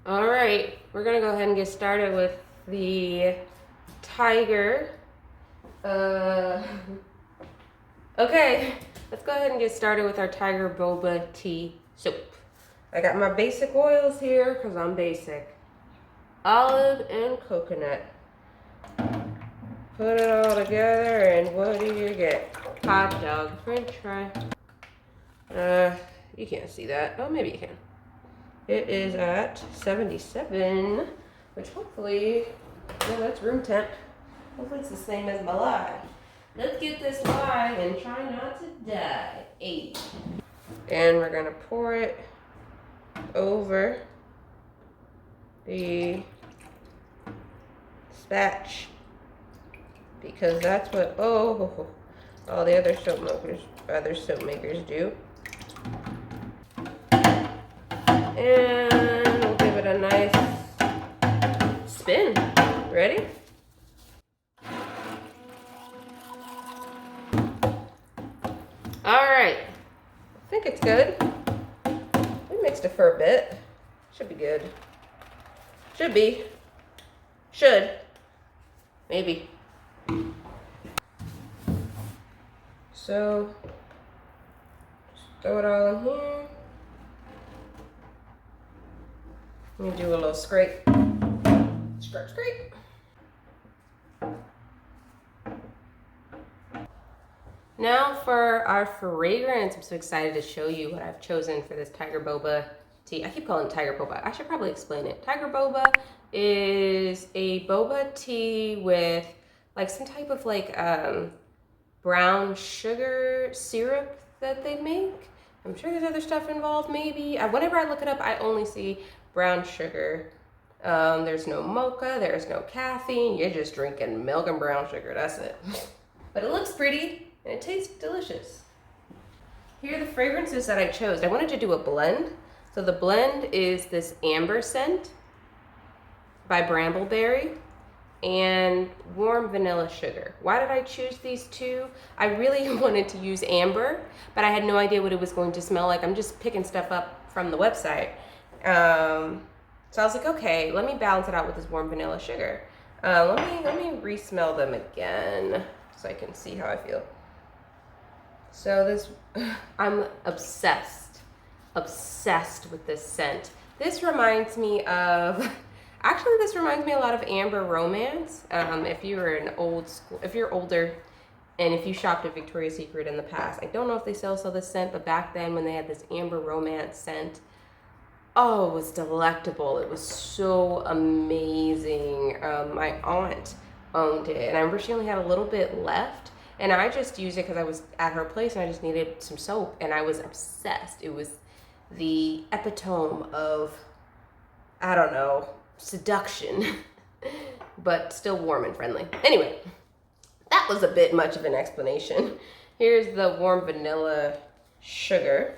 All right, we're gonna go ahead and get started with the tiger. Okay, let's go ahead and get started with our tiger boba tea soap. I got my basic oils here because I'm basic. Olive and coconut. Put it all together and what do you get? Hot dog french fry. You can't see that. Oh, maybe you can. It is at 77, which hopefully, yeah, that's room temp. Hopefully it's the same as my lye. Let's get this lye and try not to die. 80. And we're gonna pour it over the spatch because that's what all the other soap makers do. And we'll give it a nice spin. Ready? All right, I think it's good. We mixed it for a bit. Should be good. Should be. Should. Maybe. So, just throw it all in here. Let me do a little scrape. Scrape, scrape. Now for our fragrance, I'm so excited to show you what I've chosen for this Tiger Boba tea. I keep calling it Tiger Boba. I should probably explain it. Tiger Boba is a boba tea with like some type of like brown sugar syrup that they make. I'm sure there's other stuff involved maybe. Whenever I look it up, I only see brown sugar. There's no mocha, there's no caffeine. You're just drinking milk and brown sugar, that's it. But it looks pretty. And it tastes delicious. Here are the fragrances that I chose. I wanted to do a blend. So the blend is this amber scent by Brambleberry and warm vanilla sugar. Why did I choose these two? I really wanted to use amber, but I had no idea what it was going to smell like. I'm just picking stuff up from the website. So I was like, okay, let me balance it out with this warm vanilla sugar. Let me re-smell them again so I can see how I feel. So this, I'm obsessed with this scent. This reminds me of, actually this reminds me a lot of Amber Romance. If you're if you're older and if you shopped at Victoria's Secret in the past, I don't know if they still sell this scent, but back then when they had this Amber Romance scent, oh, it was delectable. It was so amazing. My aunt owned it and I remember she only had a little bit left. And I just used it because I was at her place and I just needed some soap and I was obsessed. It was the epitome of, I don't know, seduction, but still warm and friendly. Anyway, that was a bit much of an explanation. Here's the warm vanilla sugar.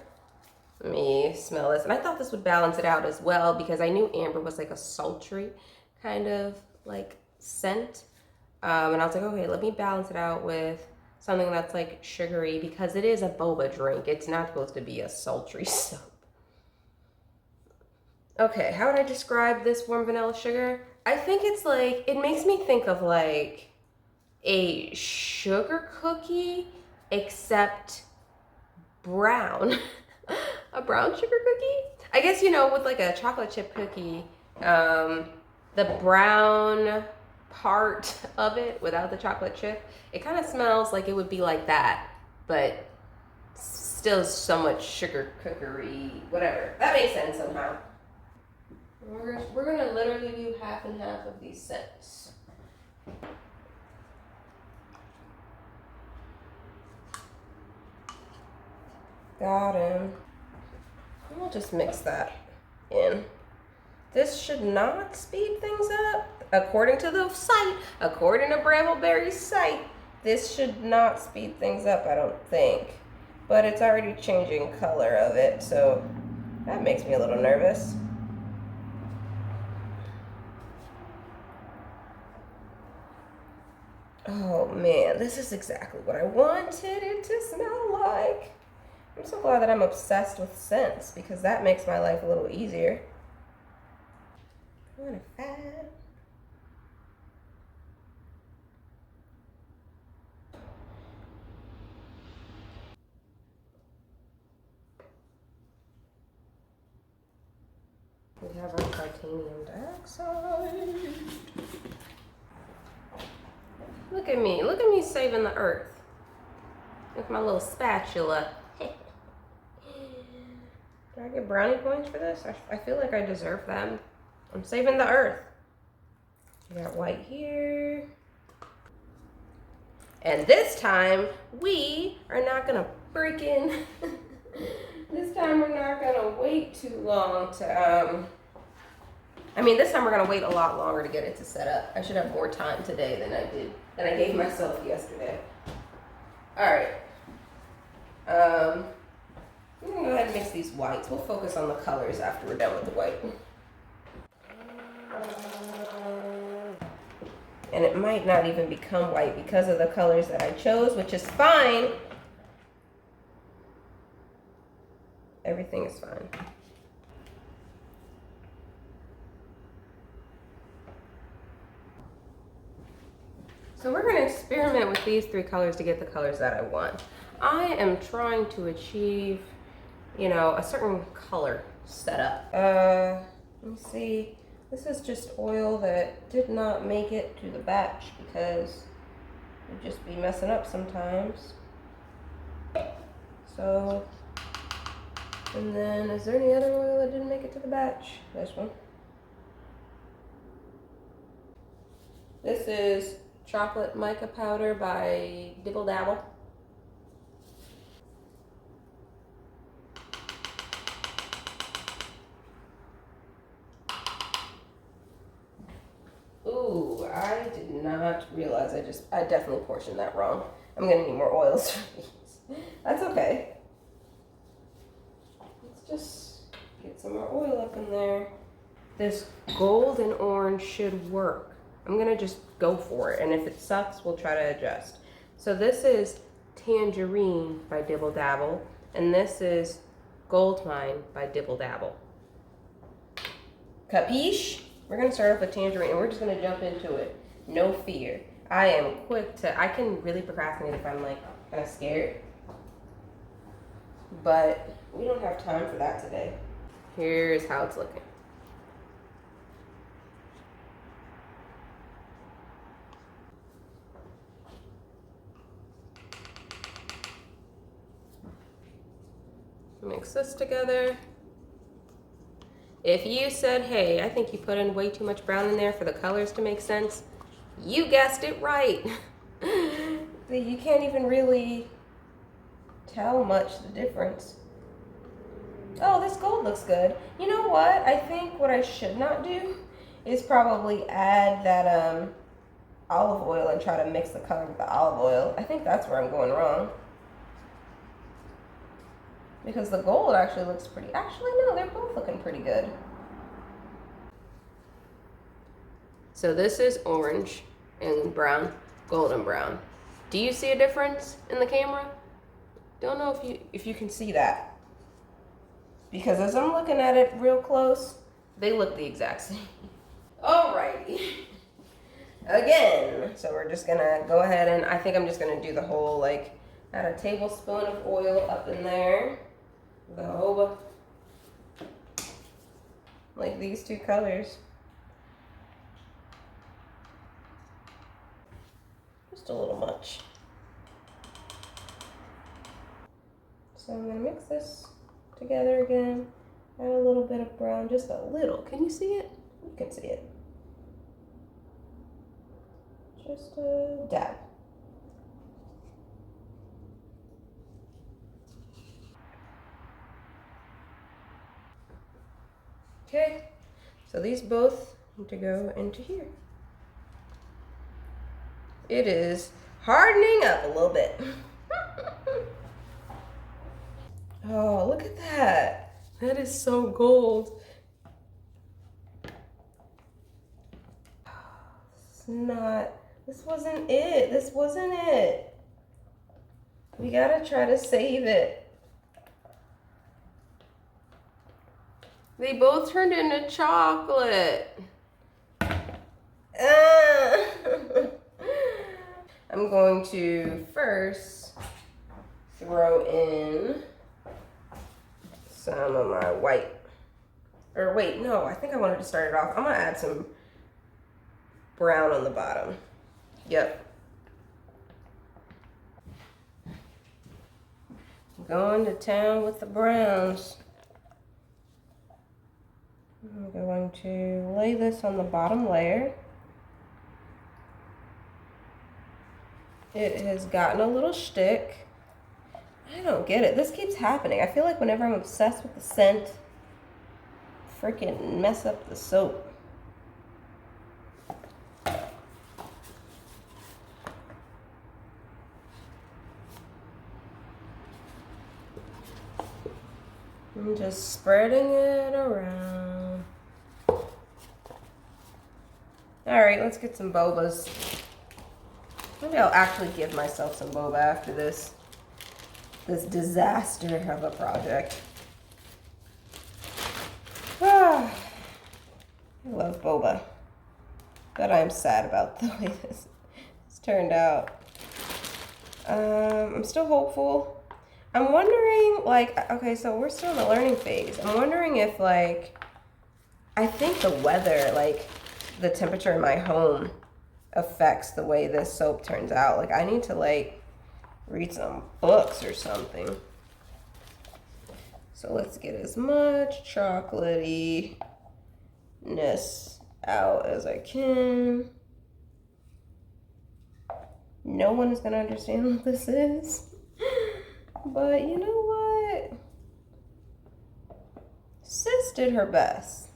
Let me smell this. And I thought this would balance it out as well because I knew amber was like a sultry kind of like scent. And I was like, okay, let me balance it out with something that's like sugary because it is a boba drink. It's not supposed to be a sultry soap. Okay, how would I describe this warm vanilla sugar? I think it's like, it makes me think of like a sugar cookie, except brown. A brown sugar cookie? I guess, you know, with like a chocolate chip cookie, the brown part of it without the chocolate chip, it kind of smells like it would be like that, but still so much sugar cookery, whatever. That makes sense somehow. We're gonna literally do half and half of these scents. Got him. We'll just mix that in. This should not speed things up. According to the site, according to Brambleberry's site, this should not speed things up, I don't think. But it's already changing color of it, so that makes me a little nervous. Oh man, this is exactly what I wanted it to smell like. I'm so glad that I'm obsessed with scents because that makes my life a little easier. What a fab. We have our titanium dioxide. Look at me saving the earth with my little spatula. Do I get brownie points for this? I feel like I deserve them. I'm saving the earth. We got white here. And this time, we are not gonna freaking, this time we're not gonna wait too long to, this time we're gonna wait a lot longer to get it to set up. I should have more time today than I gave myself yesterday. All right. I'm gonna go ahead and mix these whites. We'll focus on the colors after we're done with the white. And it might not even become white because of the colors that I chose, which is fine. Everything is fine. So we're going to experiment with these three colors to get the colors that I want. I am trying to achieve, a certain color setup. Let me see. This is just oil that did not make it to the batch because it'd just be messing up sometimes. So, and then is there any other oil that didn't make it to the batch? This one. This is chocolate mica powder by Dibble Dabble. Ooh, I did not realize I definitely portioned that wrong. I'm gonna need more oils for these. That's okay. Let's just get some more oil up in there. This gold and orange should work. I'm gonna just go for it, and if it sucks, we'll try to adjust. So this is Tangerine by Dibble Dabble, and this is Gold Mine by Dibble Dabble. Capiche? We're gonna start off with Tangerine, and we're just gonna jump into it. No fear. I can really procrastinate if I'm like kind of scared, but we don't have time for that today. Here's how it's looking. Mix this together. If you said, hey, I think you put in way too much brown in there for the colors to make sense, you guessed it right. You can't even really tell much the difference. Oh, this gold looks good. You know what? I think what I should not do is probably add that olive oil and try to mix the color with the olive oil. I think that's where I'm going wrong. Because the gold actually looks pretty, actually no, they're both looking pretty good. So this is orange and brown, golden brown. Do you see a difference in the camera? Don't know if you can see that. Because as I'm looking at it real close, they look the exact same. Alrighty. Again, so we're just gonna go ahead and I think I'm just gonna do the whole add a tablespoon of oil up in there. The Boba. Like these two colors. Just a little much. So I'm gonna mix this together again. Add a little bit of brown, just a little. Can you see it? You can see it. Just a dab. Okay, so these both need to go into here. It is hardening up a little bit. Oh, look at that. That is so gold. This wasn't it. We gotta try to save it. They both turned into chocolate. I'm going to first throw in some of my white. Or wait, no, I think I wanted to start it off. I'm gonna add some brown on the bottom. Yep. Going to town with the browns. I'm going to lay this on the bottom layer. It has gotten a little shtick. I don't get it. This keeps happening. I feel like whenever I'm obsessed with the scent, freaking mess up the soap. I'm just spreading it around. Alright, let's get some bobas. Maybe I'll actually give myself some boba after this disaster of a project. Ah, I love boba, but I'm sad about the way this turned out. I'm still hopeful. I'm wondering, like, okay, so we're still in the learning phase. I'm wondering if, like, I think the weather, like, the temperature in my home affects the way this soap turns out. Like, I need to, like, read some books or something. So let's get as much chocolatey-ness out as I can. No one is going to understand what this is. But you know what? Sis did her best.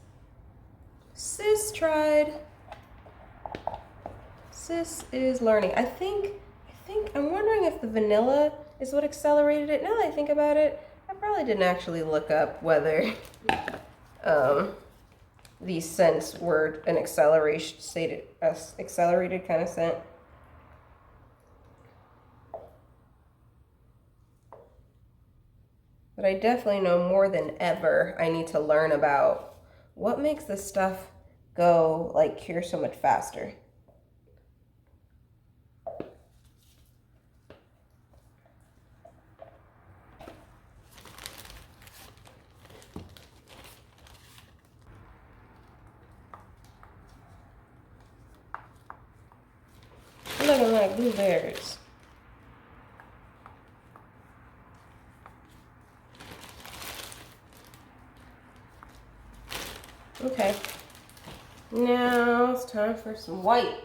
Sis tried. Sis is learning. I think I'm wondering if the vanilla is what accelerated it. Now that I think about it, I probably didn't actually look up whether these scents were an accelerated kind of scent. But I definitely know more than ever I need to learn about what makes this stuff go, like, cure so much faster. Looking like blueberries. Okay, now it's time for some white.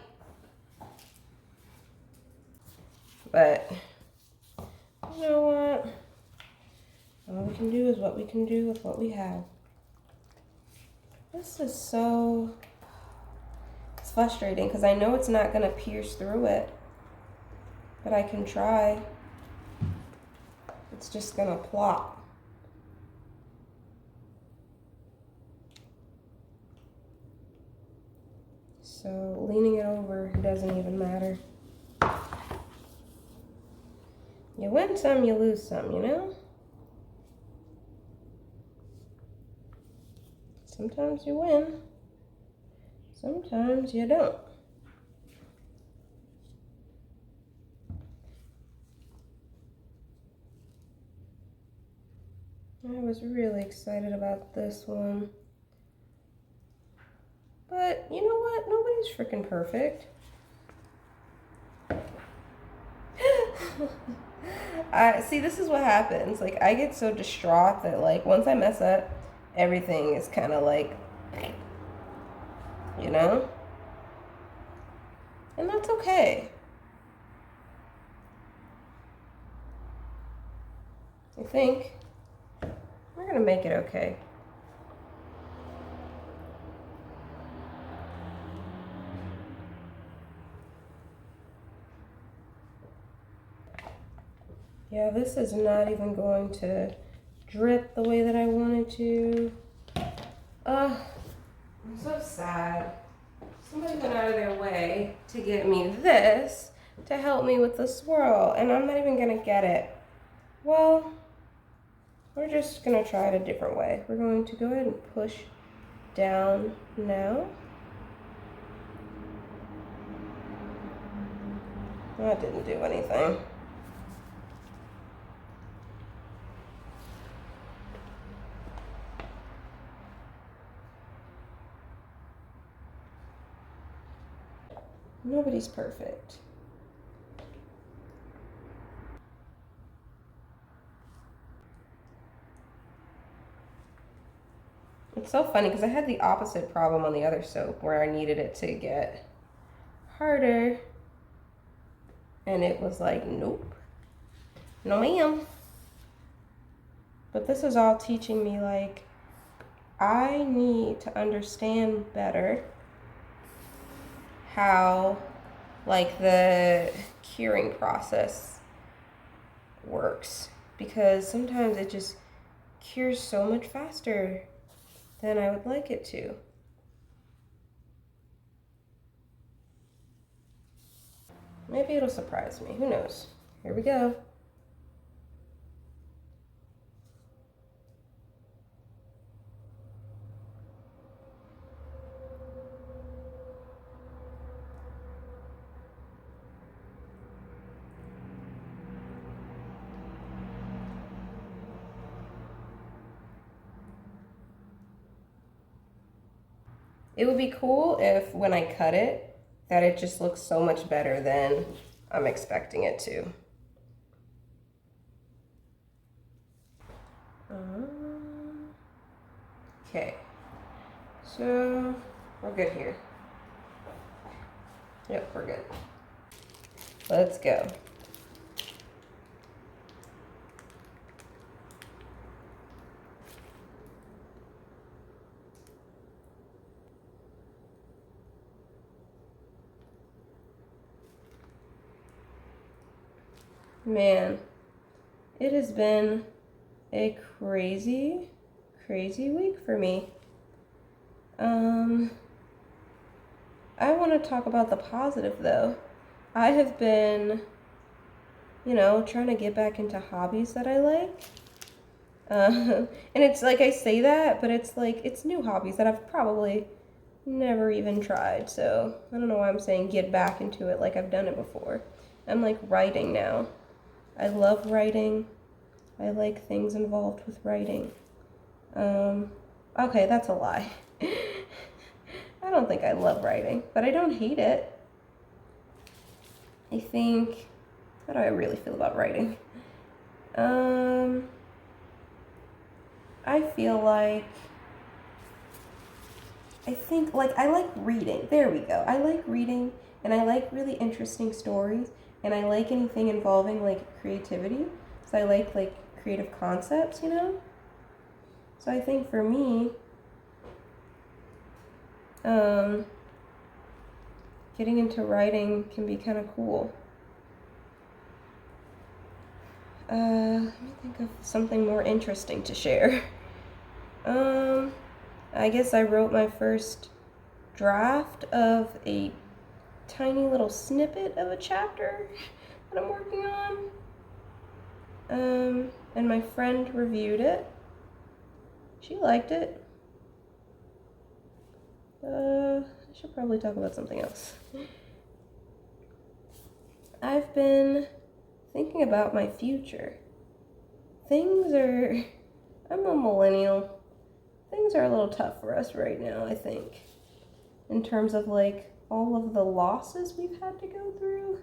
But you know what? All we can do is what we can do with what we have. This is so, it's frustrating because I know it's not going to pierce through it, but I can try. It's just going to plop. So leaning it over doesn't even matter. You win some, you lose some, you know? Sometimes you win, sometimes you don't. I was really excited about this one. But you know what? Nobody's freaking perfect. See, this is what happens. Like, I get so distraught that, like, once I mess up, everything is kind of like, you know? And that's okay. I think we're gonna make it okay. Yeah, this is not even going to drip the way that I wanted to. I'm so sad. Somebody went out of their way to get me this to help me with the swirl, and I'm not even gonna get it. Well, we're just gonna try it a different way. We're going to go ahead and push down now. That didn't do anything. Nobody's perfect. It's so funny because I had the opposite problem on the other soap where I needed it to get harder. And it was like, nope. No ma'am. But this is all teaching me, like, I need to understand better how, like, the curing process works. Because sometimes it just cures so much faster than I would like it to. Maybe it'll surprise me. Who knows? Here we go. It would be cool if when I cut it, that it just looks so much better than I'm expecting it to. Okay, so we're good here. Yep, we're good. Let's go. Man, it has been a crazy week for me. I want to talk about the positive though. I have been, trying to get back into hobbies that I like. And it's like I say that, but it's like, it's new hobbies that I've probably never even tried. So I don't know why I'm saying get back into it like I've done it before. I'm like writing now. I love writing. I like things involved with writing. Okay, that's a lie. I don't think I love writing, but I don't hate it. I think, how do I really feel about writing? I feel like, I like reading. There we go. I like reading, and I like really interesting stories, and I like anything involving, like, creativity. So I like creative concepts, So I think for me, getting into writing can be kind of cool. Let me think of something more interesting to share. I guess I wrote my first draft of a tiny little snippet of a chapter that I'm working on. And my friend reviewed it. She liked it. I should probably talk about something else. I've been thinking about my future. I'm a millennial. Things are a little tough for us right now, I think. In terms of like all of the losses we've had to go through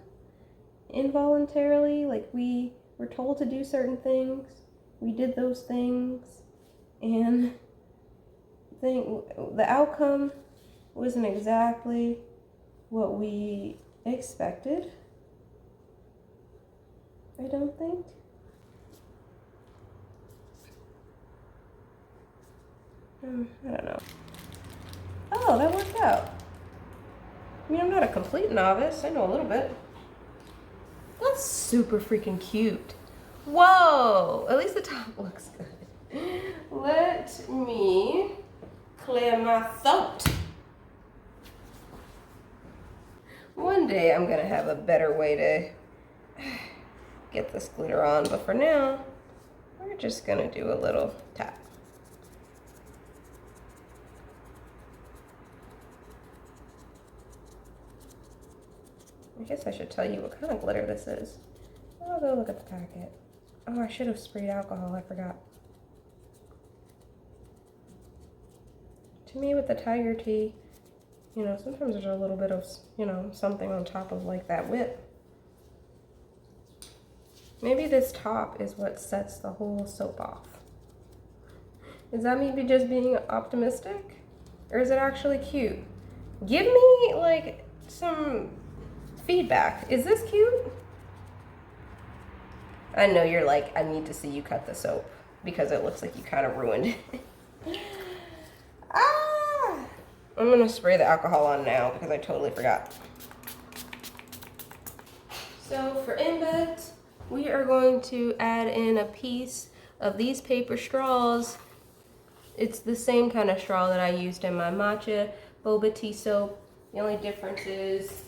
involuntarily. Like we were told to do certain things. We did those things. And the outcome wasn't exactly what we expected. I don't think. I don't know. Oh, that worked out. I mean, I'm not a complete novice. I know a little bit. That's super freaking cute. Whoa! At least the top looks good. Let me clear my throat. One day I'm gonna have a better way to get this glitter on, but for now, we're just gonna do a little tap. I guess I should tell you what kind of glitter this is. I'll go look at the packet. Oh, I should have sprayed alcohol, I forgot. To me, with the tiger tea, you know, sometimes there's a little bit of, you know, something on top of like that whip. Maybe this top is what sets the whole soap off. Is that me just being optimistic? Or is it actually cute? Give me like some feedback. Is this cute? I know you're like, I need to see you cut the soap because it looks like you kind of ruined it. Ah! I'm gonna spray the alcohol on now because I totally forgot. So for embed, we are going to add in a piece of these paper straws. It's the same kind of straw that I used in my matcha boba tea soap. The only difference is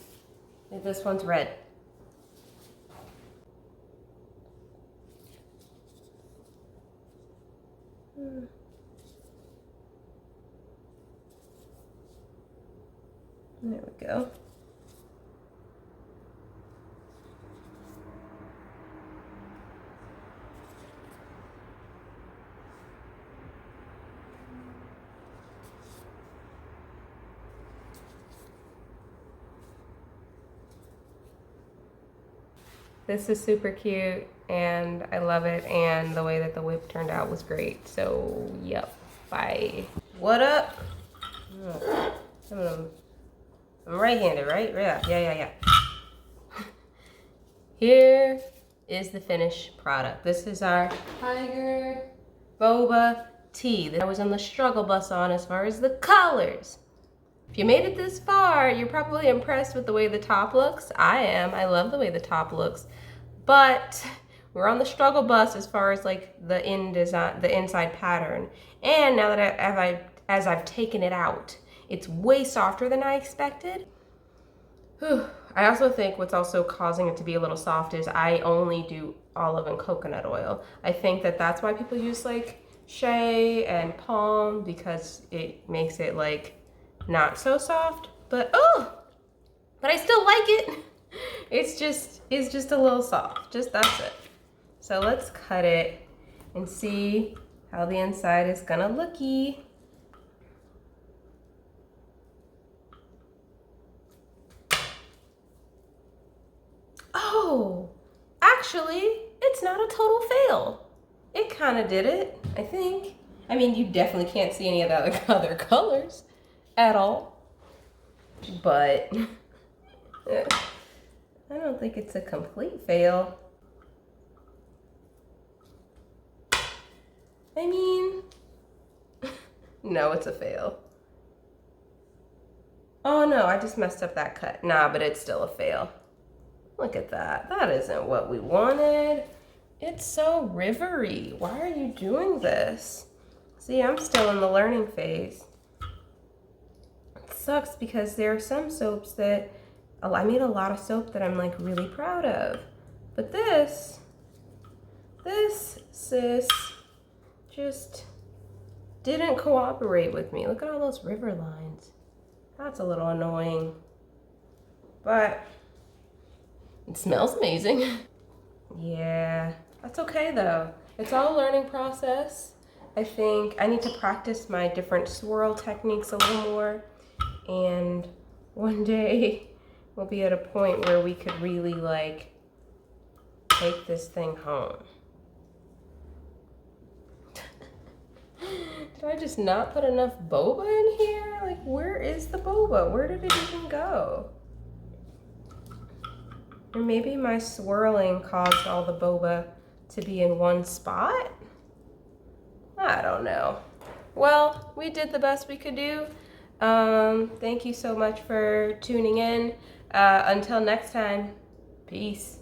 that this one's red. There we go. This is super cute and I love it, and the way that the whip turned out was great. So, yep, bye. What up? I'm right-handed, right? Yeah. Here is the finished product. This is our Tiger Boba tea that I was on the struggle bus on as far as the colors. If you made it this far, you're probably impressed with the way the top looks. I am. I love the way the top looks. But we're on the struggle bus as far as like the inside pattern. And now that as I've taken it out, it's way softer than I expected. Whew. I also think what's also causing it to be a little soft is I only do olive and coconut oil. I think that that's why people use like shea and palm, because it makes it like not so soft, but I still like it. It's just a little soft, that's it. So let's cut it and see how the inside is gonna looky. Oh, actually, it's not a total fail. It kind of did it, I think. I mean, you definitely can't see any of the other colors at all, but I don't think it's a complete fail. I mean, no, it's a fail. Oh no, I just messed up that cut. Nah, but it's still a fail. Look at that. That isn't what we wanted. It's so rivery. Why are you doing this? See, I'm still in the learning phase. It sucks because there are some soaps that I made a lot of soap that I'm like really proud of. But this sis just didn't cooperate with me. Look at all those river lines. That's a little annoying. But it smells amazing. Yeah, that's okay though. It's all a learning process. I think I need to practice my different swirl techniques a little more. And one day we'll be at a point where we could really like take this thing home. Did I just not put enough boba in here? Like, where is the boba? Where did it even go? Or maybe my swirling caused all the boba to be in one spot? I don't know. Well, we did the best we could do. Thank you so much for tuning in. Until next time, peace.